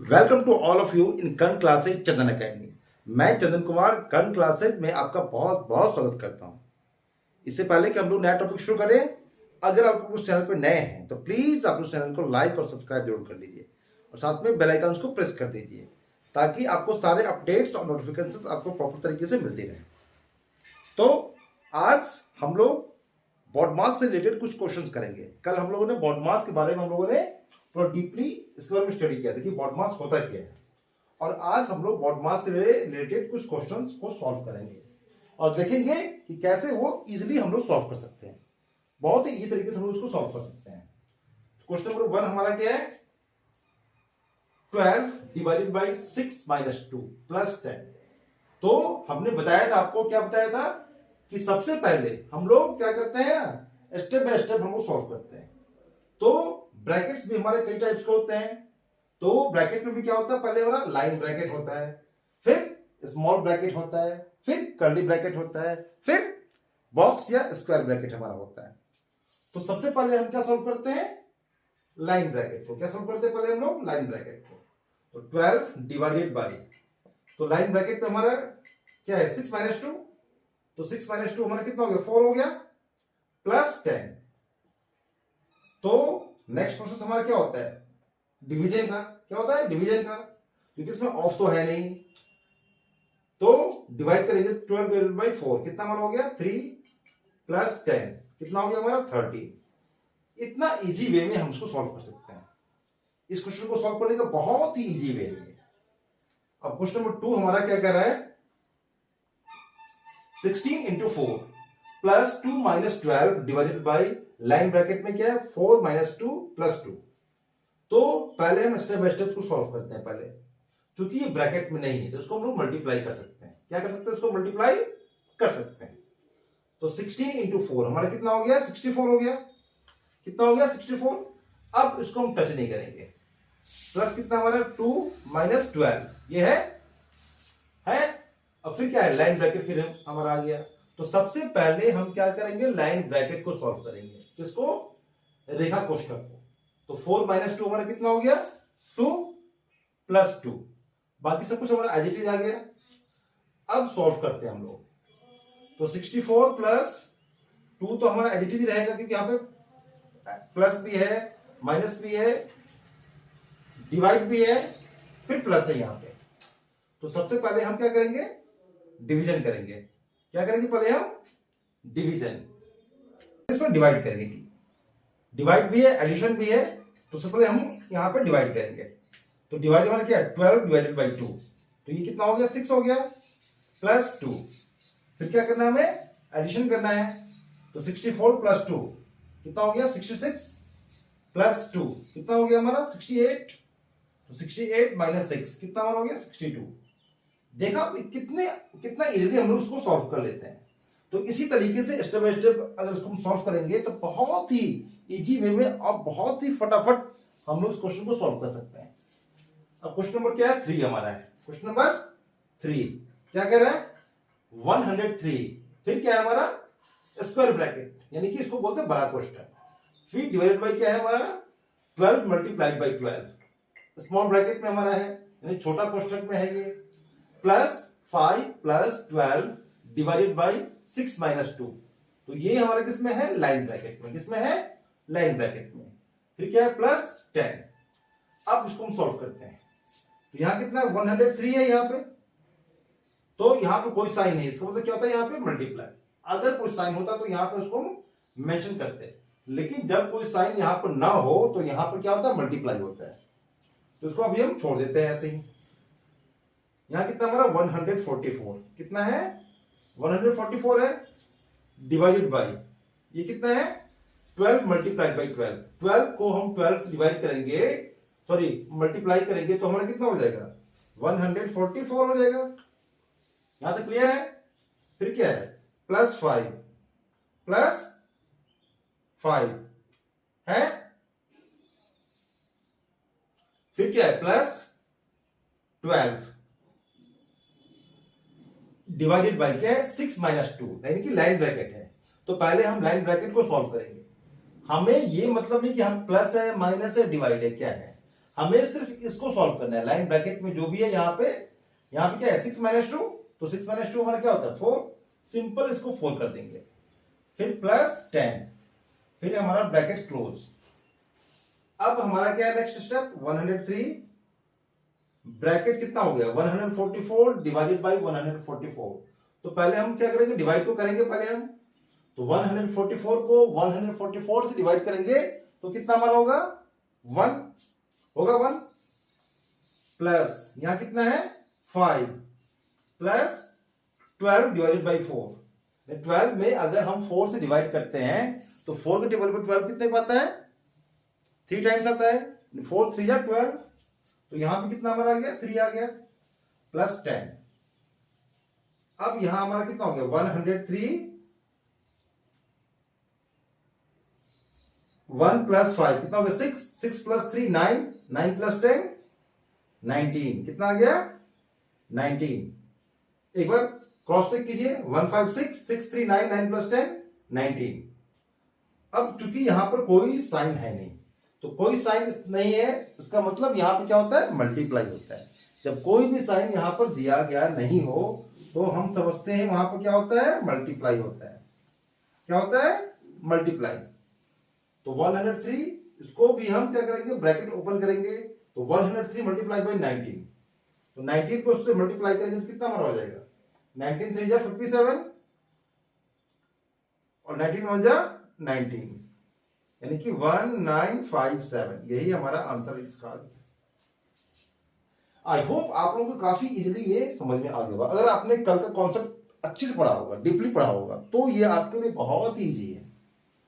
Welcome to all of you in Karn classes Chandan academy. मैं चंदन कुमार कर्ण classes में आपका बहुत बहुत स्वागत करता हूं। इससे पहले कि हम लोग नया टॉपिक शुरू करें, अगर आप उस चैनल पर नए हैं तो प्लीज आप उस चैनल को लाइक और सब्सक्राइब जरूर कर लीजिए और साथ में बेल आइकन को प्रेस कर दीजिए ताकि आपको सारे अपडेट्स और नोटिफिकेशन आपको प्रॉपर तरीके से मिलती रहे। तो आज हम लोग बॉड मास से रिलेटेड कुछ क्वेश्चंस करेंगे। कल हम लोगों ने बॉड मास के बारे में हम लोगों ने थोड़ा डीपली इसके बारे में स्टडी किया था कि बॉड मास होता क्या है, और आज हम लोग बॉड मास से रिलेटेड कुछ क्वेश्चंस को सॉल्व करेंगे और देखेंगे कि कैसे वो इजीली हम लोग सॉल्व कर सकते हैं। बहुत ही इजी तरीके से हम लोग उसको सॉल्व कर सकते हैं। क्वेश्चन नंबर 1 हमारा क्या है? 12 डिवाइडेड बाई 6 माइनस 2 प्लस 10। तो हमने बताया था, आपको क्या बताया था कि सबसे पहले हम लोग क्या करते हैं ना, स्टेप बाय स्टेप हम लोग सॉल्व करते हैं। तो ब्रैकेट्स भी हमारे कई टाइप्स के होते हैं। तो ब्रैकेट में भी क्या होता है, पहले हमारा लाइन ब्रैकेट होता है, फिर स्मॉल ब्रैकेट होता है, फिर कर्ली ब्रैकेट होता है, फिर बॉक्स या स्क्वायर ब्रैकेट हमारा होता है। तो सबसे पहले हम क्या सॉल्व करते हैं? लाइन ब्रैकेट को। क्या सॉल्व करते हैं पहले हम लोग? लाइन ब्रैकेट को। तो 12 डिवाइडेड बाई, तो लाइन ब्रैकेट पे हमारा क्या है? 6 माइनस 2। तो 6 माइनस 2 हमारा कितना हो गया? 4 हो गया, प्लस 10। तो नेक्स्ट प्रोसेस हमारा क्या होता है? डिवीजन का। क्या होता है? डिवीजन का, क्योंकि इसमें ऑफ तो है नहीं। तो डिवाइड करेंगे 12 डिवाइडेड बाई 4, कितना हमारा हो गया? 3 प्लस 10, कितना हो गया हमारा? 30। इतना इजी वे में हम इसको सॉल्व कर सकते हैं। इस क्वेश्चन को सॉल्व करने का बहुत ही इजी वे है। अब क्वेश्चन नंबर 2 हमारा क्या कर रहा है? 16 into 4 plus 2 minus 12 divided by, line bracket में क्या है? 4 माइनस 2 प्लस 2। तो पहले हम स्टेप बाय स्टेप को सॉल्व करते हैं। पहले क्योंकि ये ब्रैकेट में नहीं है तो इसको हम लोग मल्टीप्लाई कर सकते हैं। क्या कर सकते हैं? इसको मल्टीप्लाई कर सकते हैं। तो 16 इंटू 4 हमारा कितना हो गया? 64 हो गया। कितना हो गया? 64। अब इसको हम टच नहीं करेंगे। प्लस कितना हमारा? 2 माइनस 12, ये है। अब फिर क्या है? लाइन ब्रैकेट फिर हमारा आ गया। तो सबसे पहले हम क्या करेंगे? लाइन ब्रैकेट को सॉल्व करेंगे। किसको? रेखा कोष्ठक को। तो 4 माइनस 2 हमारा कितना हो गया? 2 प्लस 2। बाकी सब कुछ हमारा एज इट इज आ गया। अब सॉल्व करते हैं हम लोग। तो 64 प्लस 2 तो हमारा एज इट इज रहेगा, क्योंकि यहां पे प्लस भी है, माइनस भी है, डिवाइड भी है, फिर प्लस है यहां पे। तो सबसे पहले हम क्या करेंगे? डिवीजन करेंगे। क्या करेंगे? पहले हम डिवीजन, इसमें डिवाइड करेंगे। डिवाइड भी है, एडिशन भी है, तो सबसे पहले हम यहां पे डिवाइड करेंगे। तो डिवाइड हमारा क्या है? 12 डिवाइडेड बाई 2, तो ये कितना हो गया? 6 हो गया, प्लस 2। फिर क्या करना है हमें? एडिशन करना है। तो 64 प्लस 2 कितना हो गया? 66 प्लस 2 कितना हो गया हमारा? 68। तो 68 माइनस 6 कितना हमारा हो गया? 62। देखा कितना इजीली हम लोग उसको सॉल्व कर लेते हैं। तो इसी तरीके से स्टेप बाय स्टेप अगर उसको हम सॉल्व करेंगे तो बहुत ही इजी वे में और बहुत ही फटाफट हम लोग इस क्वेश्चन को सॉल्व कर सकते हैं। अब क्वेश्चन नंबर क्या है? 3 हमारा है। क्वेश्चन नंबर 3 क्या कह रहा है? 103। फिर क्या है हमारा? स्क्वायर ब्रैकेट, यानी कि इसको बोलते हैं बड़ा कोष्ठक। फिर डिवाइडेड बाई क्या है हमारा? 12 मल्टीप्लाइड बाई 12। स्मॉल ब्रैकेट में हमारा है, यानी छोटा कोष्ठक में है ये, plus 5 plus 12 divided by 6 minus 2। तो ये हमारा किसमें है? लाइन ब्रैकेट में। किसमें है? लाइन ब्रैकेट में। फिर क्या है? प्लस 10। अब इसको हम सॉल्व करते हैं। तो यहां कितना? 103 है यहां पे। तो यहां पे कोई साइन नहीं, इसका मतलब क्या होता है? यहां पे मल्टीप्लाई। अगर कोई साइन होता तो यहां पे उसको हम मेंशन करते, लेकिन जब कोई साइन यहां पर ना हो तो यहां पर क्या होता है? मल्टीप्लाई होता है। तो इसको अभी हम छोड़ देते हैं ऐसे ही। यहां कितना हमारा? 144। कितना है? 144 है, डिवाइडेड बाई ये कितना है? 12 मल्टीप्लाइड बाई 12। 12 को हम 12 से डिवाइड करेंगे, सॉरी मल्टीप्लाई करेंगे, तो हमारा कितना हो जाएगा? 144 हो जाएगा। यहां तक क्लियर है? फिर क्या है? प्लस 5 प्लस 5 है, फिर क्या है? प्लस 12 डिवाइडेड बाई क्या है? 6 माइनस 2, यानी कि लाइन ब्रैकेट है। तो पहले हम लाइन ब्रैकेट को सॉल्व करेंगे। हमें ये मतलब नहीं कि हम प्लस है, माइनस है, डिवाइड है, क्या है, हमें सिर्फ इसको सॉल्व करना है, लाइन ब्रैकेट में जो भी है यहाँ पे क्या है 6 माइनस 2, तो 6 माइनस 2 हमारा क्या होता है 4, सिंपल इसको 4 कर देंगे, फिर प्लस 10, फिर हमारा ब्रैकेट क्लोज। अब हमारा क्या है नेक्स्ट स्टेप 103, ब्रैकेट कितना हो गया 144 डिवाइडेड बाई 144, तो पहले हम क्या करेंगे डिवाइड को करेंगे पहले हम, तो 144 को 144 से डिवाइड करेंगे तो कितना हमारा होगा 1 होगा 1, प्लस यहां कितना है 5, प्लस 12 डिवाइडेड बाई 4, 12 में अगर हम 4 से डिवाइड करते हैं तो 4 के टेबल पर 12 कितने पाता है 3 टाइम्स आता है, 4 3 जा 12, तो यहां पे कितना हमारा आ गया 3 आ गया, प्लस 10। अब यहां हमारा कितना हो गया 103, 1 प्लस 5 कितना हो गया 6, 6 प्लस 3 9, 9 प्लस 10 19, कितना आ गया 19। एक बार क्रॉस चेक कीजिए 156, 6 3 9, 9 प्लस 10 19। अब चूंकि यहां पर कोई साइन है नहीं, तो कोई साइन नहीं है, इसका मतलब यहां पे क्या होता है मल्टीप्लाई होता है। जब कोई भी साइन यहां पर दिया गया नहीं हो तो हम समझते हैं वहां पर क्या होता है मल्टीप्लाई होता है, क्या होता है मल्टीप्लाई। तो 103 इसको भी हम क्या करेंगे ब्रैकेट ओपन करेंगे, तो 103 मल्टीप्लाई बाई 19, तो 19 को उससे मल्टीप्लाई करेंगे तो कितना हमारा हो जाएगा 19 3 जा 57 और 19 1 जा 19, यानी कि 1957, यही हमारा आंसर इसका। आई होप आप लोगों को काफी इजीली ये समझ में आ गया होगा। अगर आपने कल का कॉन्सेप्ट अच्छे से पढ़ा होगा, डीपली पढ़ा होगा, तो ये आपके लिए बहुत ही इजी है।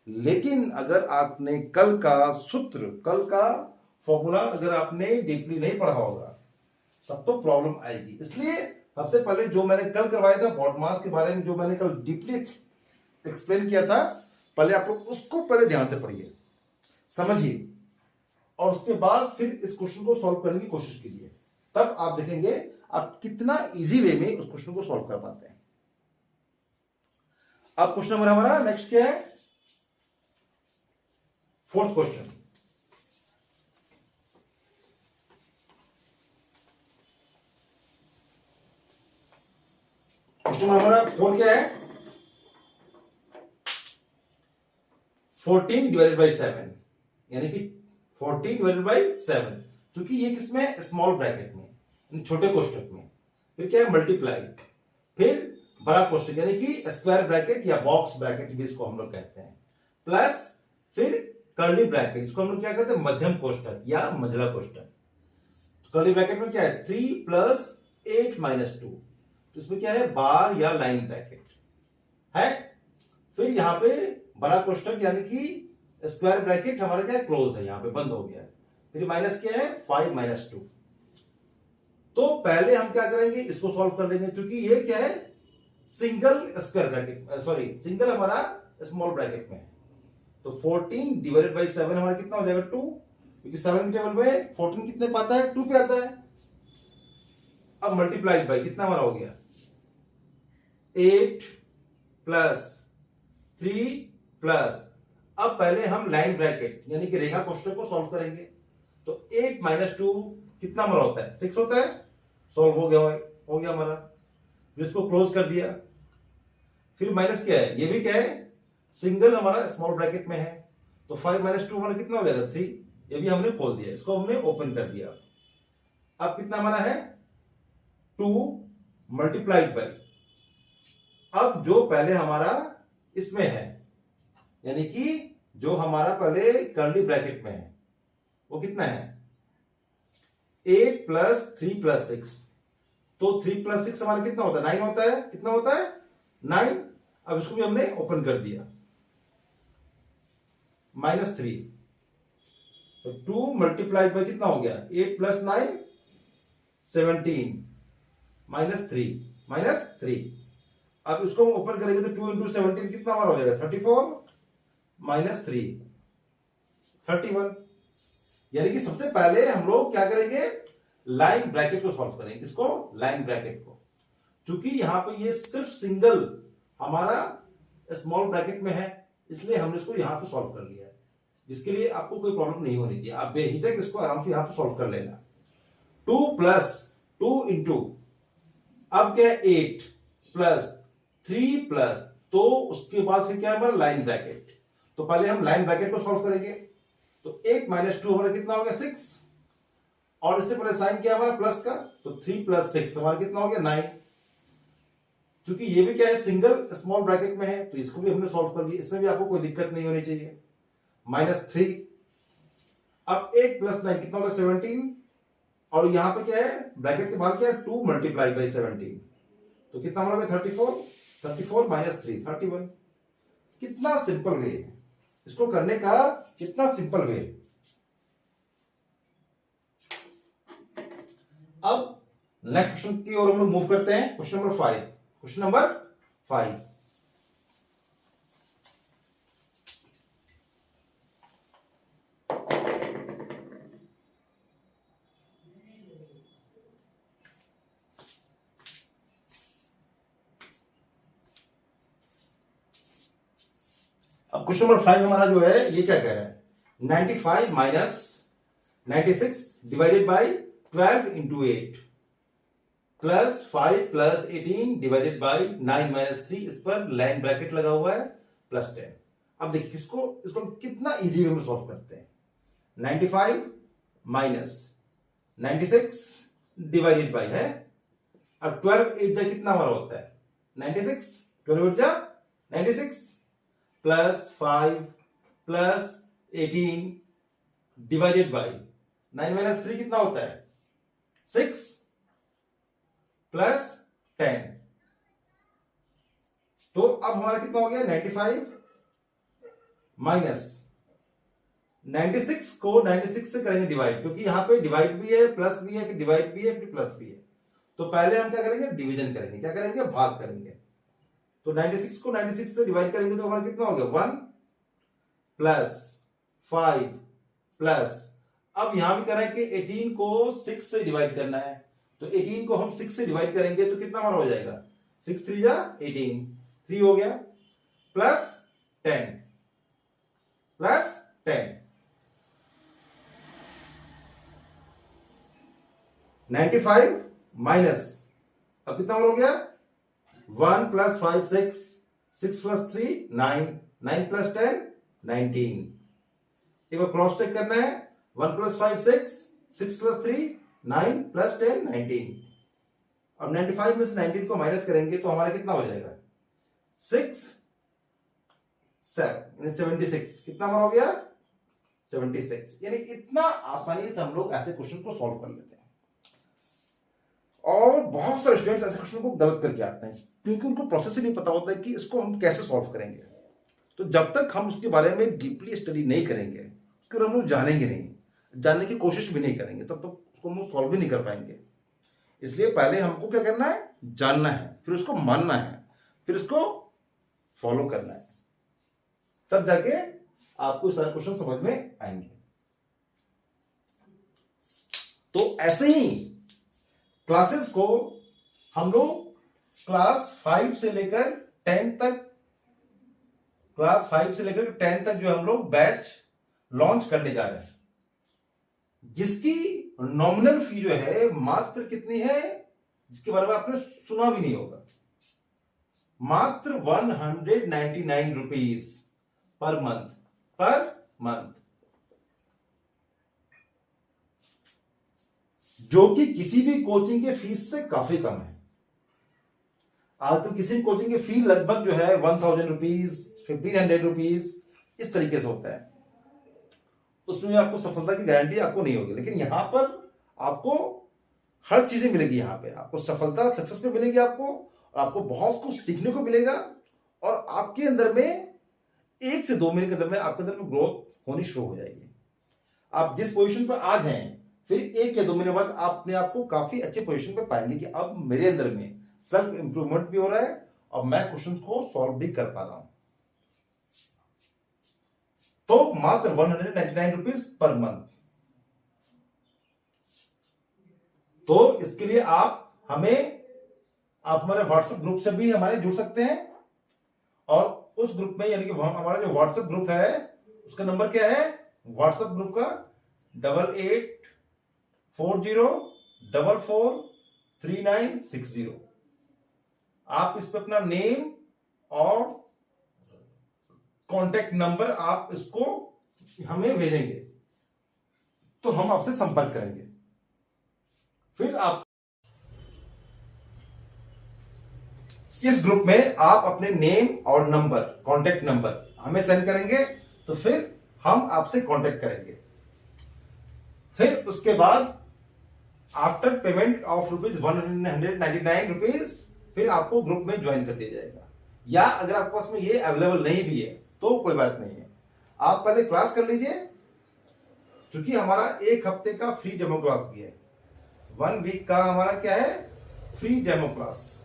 लेकिन अगर आपने कल का सूत्र, कल का फॉर्मूला अगर आपने डीपली नहीं पढ़ा होगा तब तो प्रॉब्लम आएगी। इसलिए सबसे पहले जो मैंने कल करवाया था BODMAS के बारे में, जो मैंने कल डीपली एक्सप्लेन किया था, पहले आप लोग उसको पहले ध्यान से पढ़िए, समझिए, और उसके बाद फिर इस क्वेश्चन को सॉल्व करने की कोशिश कीजिए। तब आप देखेंगे आप कितना इजी वे में उस क्वेश्चन को सॉल्व कर पाते हैं। अब क्वेश्चन नंबर हमारा नेक्स्ट क्या है, फोर्थ क्वेश्चन। क्वेश्चन हमारा 4 क्या है 14 डिवाइडेड बाई 7, यानी कि 14 डिवाइडेड बाई 7, क्योंकि ये किसमें स्मॉल ब्रैकेट में, छोटे कोष्टक में, फिर क्या है मल्टीप्लाई, फिर बड़ा कोष्टक यानी कि स्क्वायर ब्रैकेट या बॉक्स ब्रैकेट भी इसको हम लोग कहते हैं, प्लस फिर कर्ली ब्रैकेट, इसको हम लोग क्या कहते हैं मध्यम कोष्टक या मंझला कोष्टक। कर्ली ब्रैकेट में क्या है 3 प्लस 8 माइनस 2, तो इसमें क्या है बार या लाइन ब्रैकेट है। फिर यहां पे बड़ा कोष्टक यानी कि स्क्वायर ब्रैकेट हमारा क्या है क्लोज है, यहां पे बंद हो गया है। फिर माइनस क्या है 5 माइनस 2, तो पहले हम क्या करेंगे इसको सॉल्व कर लेंगे, क्योंकि ये क्या है single square bracket, sorry single हमारा स्मॉल ब्रैकेट में है। तो 14 डिवाइडेड बाई 7 हमारा कितना हो जाएगा 2, क्योंकि 7 के टेबल में 14 कितने पे आता है 2 पे आता है। अब मल्टीप्लाइड बाई कितना हमारा हो गया 8 प्लस 3 प्लस, अब पहले हम लाइन ब्रैकेट यानी कि रेखा कोष्टक को सॉल्व करेंगे। तो 8 माइनस 2 कितना हमारा होता है 6 होता है, सॉल्व हो गया हमारा, फिर इसको क्लोज कर दिया। फिर माइनस क्या है, ये भी क्या है सिंगल हमारा स्मॉल ब्रैकेट में है, तो 5 माइनस 2 हमारा कितना हो जाएगा 3, ये भी हमने खोल दिया, इसको हमने ओपन कर दिया। अब कितना हमारा है 2 मल्टीप्लाइड बाई, अब जो पहले हमारा इसमें है यानी कि जो हमारा पहले कर्ली ब्रैकेट में है वो कितना है 8 प्लस 3 प्लस 6, तो 3 प्लस 6 हमारा कितना होता है 9 होता है, कितना होता है 9। अब इसको भी हमने ओपन कर दिया, माइनस 3, तो 2 मल्टीप्लाइड बाई कितना हो गया 8 प्लस 9 17 माइनस 3। अब इसको हम ओपन करेंगे तो 2 इंटू 17 कितना हमारा हो जाएगा 34 माइनस 3 31, यानी कि सबसे पहले हम लोग क्या करेंगे लाइन ब्रैकेट को सॉल्व करेंगे, किसको लाइन ब्रैकेट को, क्योंकि यहां पे ये सिर्फ सिंगल हमारा स्मॉल ब्रैकेट में है, इसलिए हमने इसको यहां पे सॉल्व कर लिया है। जिसके लिए आपको कोई प्रॉब्लम नहीं होनी चाहिए, आप बेहिचक इसको आराम से यहां पर सॉल्व कर लेना। 2 प्लस 2 इंटू, अब क्या है 8 प्लस 3 प्लस, तो उसके बाद फिर क्या है हमारा लाइन ब्रैकेट। तो पहले हम लाइन ब्रैकेट को सॉल्व करेंगे। तो 8 माइनस 2 हमारा कितना हो गया 6, और इससे पहले साइन किया हमारा प्लस का, तो 3 प्लस 6 हमारा कितना हो गया 9। क्योंकि ये भी क्या है सिंगल स्मॉल ब्रैकेट में है, तो इसको भी हमने सॉल्व कर लिया, इसमें भी आपको कोई दिक्कत नहीं होनी चाहिए। -3, अब 8 प्लस 9 कितना होगा 17, और यहां पे क्या है ब्रैकेट के बाहर क्या है 2 मल्टीप्लाई बाई 17, तो कितना होगा 34, 34 माइनस 3 31। कितना सिंपल वे है इसको करने का, कितना सिंपल वे। अब नेक्स्ट क्वेश्चन की ओर हम लोग मूव करते हैं, क्वेश्चन नंबर 5। क्वेश्चन नंबर 5, अब क्वेश्चन नंबर 5 हमारा जो है ये क्या कह रहा है, 95 minus 96 divided by 12 into 8 plus 5 plus 18 divided by 9 minus 3, इस पर लाइन ब्रैकेट लगा हुआ है प्लस 10। अब देखिए इसको हम कितना इजी वे में सॉल्व करते हैं। 95 माइनस 96 डिवाइडेड बाई है, अब 12 8 जा कितना हमारा होता है 96, 12 8 जा 96 plus 5 plus 18 divided by 9 minus 3 कितना होता है 6 प्लस 10। तो अब हमारा कितना हो गया 95 माइनस 96 को 96 से करेंगे डिवाइड, क्योंकि यहां पे डिवाइड भी है प्लस भी है, फिर डिवाइड भी है फिर प्लस भी है। तो पहले हम क्या करेंगे डिवीजन करेंगे, क्या करेंगे भाग करेंगे। तो 96 को 96 से डिवाइड करेंगे तो हमारा कितना हो गया 1 प्लस 5 प्लस, अब यहां भी कह रहा है कि 18 को 6 से डिवाइड करना है, तो 18 को हम 6 से डिवाइड करेंगे तो कितना हमारा हो जाएगा 6 3 जा 18, 3 हो गया प्लस 10 प्लस 10, 95 माइनस, अब कितना हो गया 1 प्लस 5 6, 6 प्लस 3 9, 9 प्लस 10 19। एक बार क्रॉस चेक करना है, 1 प्लस 5 6, 6 प्लस 3 9 प्लस 10 19। अब 95 में से 19 को माइनस करेंगे तो हमारा कितना हो जाएगा 6 7 76, कितना हमारा हो गया 76। यानी इतना आसानी से हम लोग ऐसे क्वेश्चन को सॉल्व कर लेते हैं। और बहुत सारे स्टूडेंट्स ऐसे क्वेश्चन को गलत करके आते हैं, क्योंकि उनको प्रोसेस ही नहीं पता होता है कि इसको हम कैसे सॉल्व करेंगे। तो जब तक हम उसके बारे में डीपली स्टडी नहीं करेंगे, उसके बारे में हम लोग जानेंगे नहीं, जानने की कोशिश भी नहीं करेंगे, तब तक उसको हम लोग सॉल्व भी नहीं कर पाएंगे। इसलिए पहले हमको क्या करना है जानना है, फिर उसको मानना है, फिर उसको फॉलो करना है, तब जाके आपको सारे क्वेश्चन समझ में आएंगे। तो ऐसे ही क्लासेस को हम लोग क्लास 5 से लेकर 10 तक, क्लास 5 से लेकर 10 तक जो हम लोग बैच लॉन्च करने जा रहे हैं, जिसकी नॉमिनल फी जो है मात्र कितनी है, जिसके बारे में आपने सुना भी नहीं होगा, मात्र 199 रुपीज पर मंथ, जो कि किसी भी कोचिंग के फीस से काफी कम है। आजकल किसी भी कोचिंग की फी लगभग जो है 1000 रुपीज 1500 रुपीज इस तरीके से होता है, उसमें आपको सफलता की गारंटी आपको नहीं होगी। लेकिन यहां पर आपको हर चीजें मिलेगी, यहां पे आपको सफलता सक्सेस में मिलेगी आपको, और आपको बहुत कुछ सीखने को मिलेगा, और आपके अंदर में 1 से 2 महीने के अंदर में आपके अंदर में ग्रोथ होनी शुरू हो जाएगी। आप जिस पोजीशन पर आज हैं, फिर 1 या 2 महीने बाद आप अपने आप को काफी अच्छे पोजीशन पर पाएंगे कि अब मेरे अंदर में सेल्फ इंप्रूवमेंट भी हो रहा है और मैं क्वेश्चन को सॉल्व भी कर पा रहा हूं। तो मात्र 199 रुपीज पर मंथ। तो इसके लिए आप हमारे व्हाट्सएप ग्रुप से भी हमारे जुड़ सकते हैं, और उस ग्रुप में यानी कि हमारा जो व्हाट्सएप ग्रुप है उसका नंबर क्या है व्हाट्सएप ग्रुप का 8840443960। आप इस पे अपना नेम और कांटेक्ट नंबर आप इसको हमें भेजेंगे तो हम आपसे संपर्क करेंगे। फिर आप इस ग्रुप में आप अपने नेम और नंबर कांटेक्ट नंबर हमें सेंड करेंगे तो फिर हम आपसे कांटेक्ट करेंगे। फिर उसके बाद आफ्टर पेमेंट ऑफ ₹199 फिर आपको ग्रुप में ज्वाइन कर दिया जाएगा। या अगर आपके पास में ये अवेलेबल नहीं भी है तो कोई बात नहीं है, आप पहले क्लास कर लीजिए, क्योंकि हमारा 1 हफ्ते का फ्री डेमो क्लास भी है। 1 वीक का हमारा क्या है फ्री डेमो क्लास।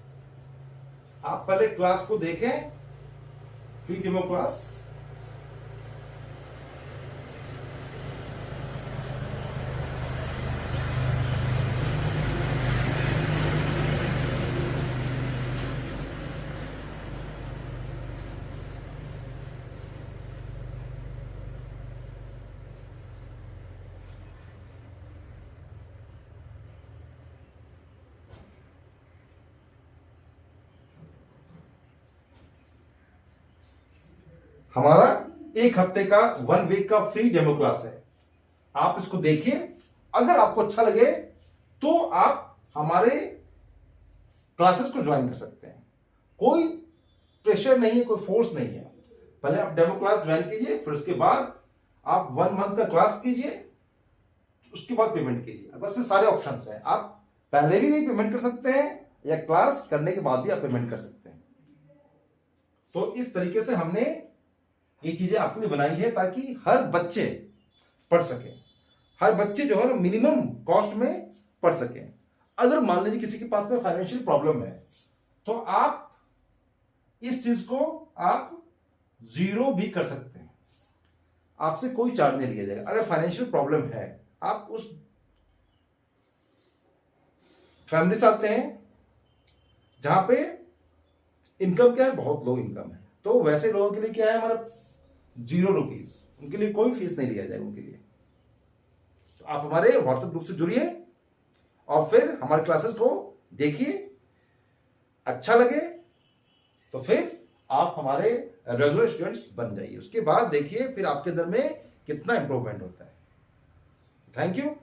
आप पहले क्लास को देखें, फ्री डेमो क्लास। हमारा 1 हफ्ते का 1 वीक का फ्री डेमो क्लास है, आप इसको देखिए। अगर आपको अच्छा लगे तो आप हमारे क्लासेस को ज्वाइन कर सकते हैं। कोई प्रेशर नहीं है, कोई फोर्स नहीं है। पहले आप डेमो क्लास ज्वाइन कीजिए, फिर उसके बाद आप 1 मंथ का क्लास कीजिए, उसके बाद पेमेंट कीजिए। बस में सारे ऑप्शंस हैं, आप पहले भी पेमेंट कर सकते हैं या क्लास करने के बाद भी आप पेमेंट कर सकते हैं। तो इस तरीके से हमने ये चीजें आपके लिए बनाई है ताकि हर बच्चे पढ़ सके, हर बच्चे जो है मिनिमम कॉस्ट में पढ़ सके। अगर मान लीजिए किसी के पास में फाइनेंशियल प्रॉब्लम है तो आप इस चीज को आप 0 भी कर सकते हैं, आपसे कोई चार्ज नहीं लिया जाएगा। अगर फाइनेंशियल प्रॉब्लम है, आप उस फैमिली से आते हैं जहां पे इनकम क्या है बहुत लो इनकम है, तो वैसे लोगों के लिए क्या है हमारा ₹0, उनके लिए कोई फीस नहीं लिया जाएगा उनके लिए। आप हमारे व्हाट्सएप ग्रुप से जुड़िए और फिर हमारे क्लासेस को देखिए, अच्छा लगे तो फिर आप हमारे रेगुलर स्टूडेंट्स बन जाइए। उसके बाद देखिए फिर आपके अंदर में कितना इंप्रूवमेंट होता है। Thank you.